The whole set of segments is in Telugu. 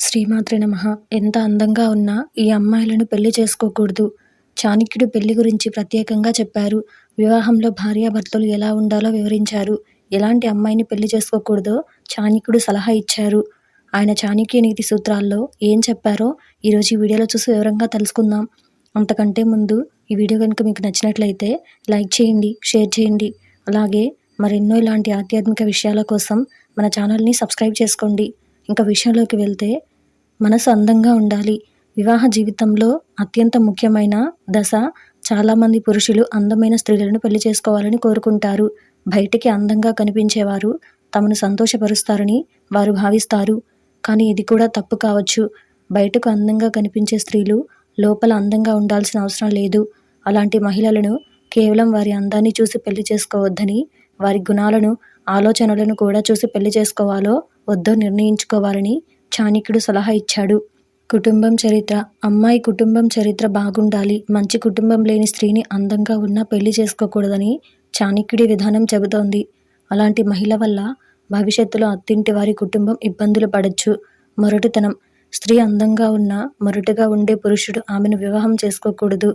శ్రీమాత్రే నమః. ఎంత అందంగా ఉన్నా ఈ అమ్మాయిలను పెళ్లి చేసుకోకూడదు. చాణక్యుడు పెళ్లి గురించి ప్రత్యేకంగా చెప్పారు. వివాహంలో భార్యాభర్తలు ఎలా ఉండాలో వివరించారు. ఎలాంటి అమ్మాయిని పెళ్లి చేసుకోకూడదో చాణక్యుడు సలహా ఇచ్చారు. ఆయన చాణక్య నీతి సూత్రాల్లో ఏం చెప్పారో ఈరోజు ఈ వీడియోలో చూసి వివరంగా తెలుసుకుందాం. అంతకంటే ముందు ఈ వీడియో కనుక మీకు నచ్చినట్లయితే లైక్ చేయండి, షేర్ చేయండి. అలాగే మరెన్నో ఇలాంటి ఆధ్యాత్మిక విషయాల కోసం మన ఛానల్ని సబ్స్క్రైబ్ చేసుకోండి. ఇంకా విషయంలోకి వెళ్తే, మనసు అందంగా ఉండాలి. వివాహ జీవితంలో అత్యంత ముఖ్యమైన దశ. చాలామంది పురుషులు అందమైన స్త్రీలను పెళ్లి చేసుకోవాలని కోరుకుంటారు. బయటికి అందంగా కనిపించేవారు తమను సంతోషపరుస్తారని వారు భావిస్తారు. కానీ ఇది కూడా తప్పు కావచ్చు. బయటకు అందంగా కనిపించే స్త్రీలు లోపల అందంగా ఉండాల్సిన అవసరం లేదు. అలాంటి మహిళలను కేవలం వారి అందాన్ని చూసి పెళ్లి చేసుకోవద్దని, వారి గుణాలను, ఆలోచనలను కూడా చూసి పెళ్లి చేసుకోవాలో వద్దో నిర్ణయించుకోవాలని చాణక్యుడు సలహా ఇచ్చాడు. కుటుంబం చరిత్ర. అమ్మాయి కుటుంబం చరిత్ర బాగుండాలి. మంచి కుటుంబం లేని స్త్రీని అందంగా ఉన్నా పెళ్లి చేసుకోకూడదని చాణక్యుడి విధానం చెబుతోంది. అలాంటి మహిళ వల్ల భవిష్యత్తులో అత్తింటి వారి కుటుంబం ఇబ్బందులు పడచ్చు. మొరటుతనం. స్త్రీ అందంగా ఉన్నా మొరటుగా ఉండే పురుషుడు ఆమెను వివాహం చేసుకోకూడదు.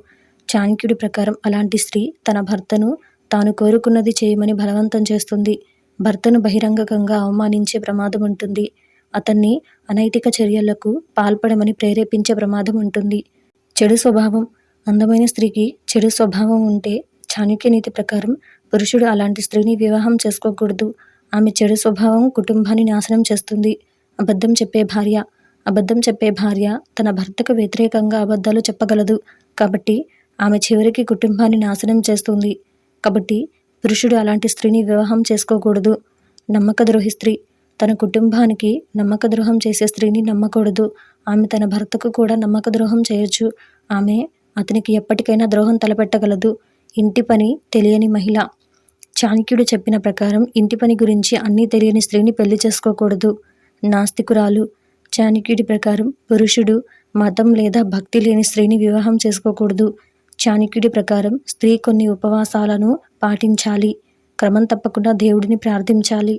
చాణక్యుడి ప్రకారం అలాంటి స్త్రీ తన భర్తను తాను కోరుకున్నది చేయమని బలవంతం చేస్తుంది. భర్తను బహిరంగంగా అవమానించే ప్రమాదం ఉంటుంది. అతన్ని అనైతిక చర్యలకు పాల్పడమని ప్రేరేపించే ప్రమాదం ఉంటుంది. చెడు స్వభావం. అందమైన స్త్రీకి చెడు స్వభావం ఉంటే చాణక్య నీతి ప్రకారం పురుషుడు అలాంటి స్త్రీని వివాహం చేసుకోకూడదు. ఆమె చెడు స్వభావం కుటుంబాన్ని నాశనం చేస్తుంది. అబద్ధం చెప్పే భార్య. అబద్ధం చెప్పే భార్య తన భర్తకు వ్యతిరేకంగా అబద్ధాలు చెప్పగలదు. కాబట్టి ఆమె చివరికి కుటుంబాన్ని నాశనం చేస్తుంది. కాబట్టి పురుషుడు అలాంటి స్త్రీని వివాహం చేసుకోకూడదు. నమ్మకద్రోహి స్త్రీ. తన కుటుంబానికి నమ్మకద్రోహం చేసే స్త్రీని నమ్మకూడదు. ఆమె తన భర్తకు కూడా నమ్మకద్రోహం చేయొచ్చు. ఆమె అతనికి ఎప్పటికైనా ద్రోహం తలపెట్టగలదు. ఇంటి పని తెలియని మహిళ. చాణక్యుడు చెప్పిన ప్రకారం ఇంటి పని గురించి అన్నీ తెలియని స్త్రీని పెళ్లి చేసుకోకూడదు. నాస్తికురాలు. చాణక్యుడి ప్రకారం పురుషుడు మతం లేదా భక్తి లేని స్త్రీని వివాహం చేసుకోకూడదు. చాణక్యుడి ప్రకారం స్త్రీ కొన్ని ఉపవాసాలను పాటించాలి. క్రమం తప్పకుండా దేవుడిని ప్రార్థించాలి.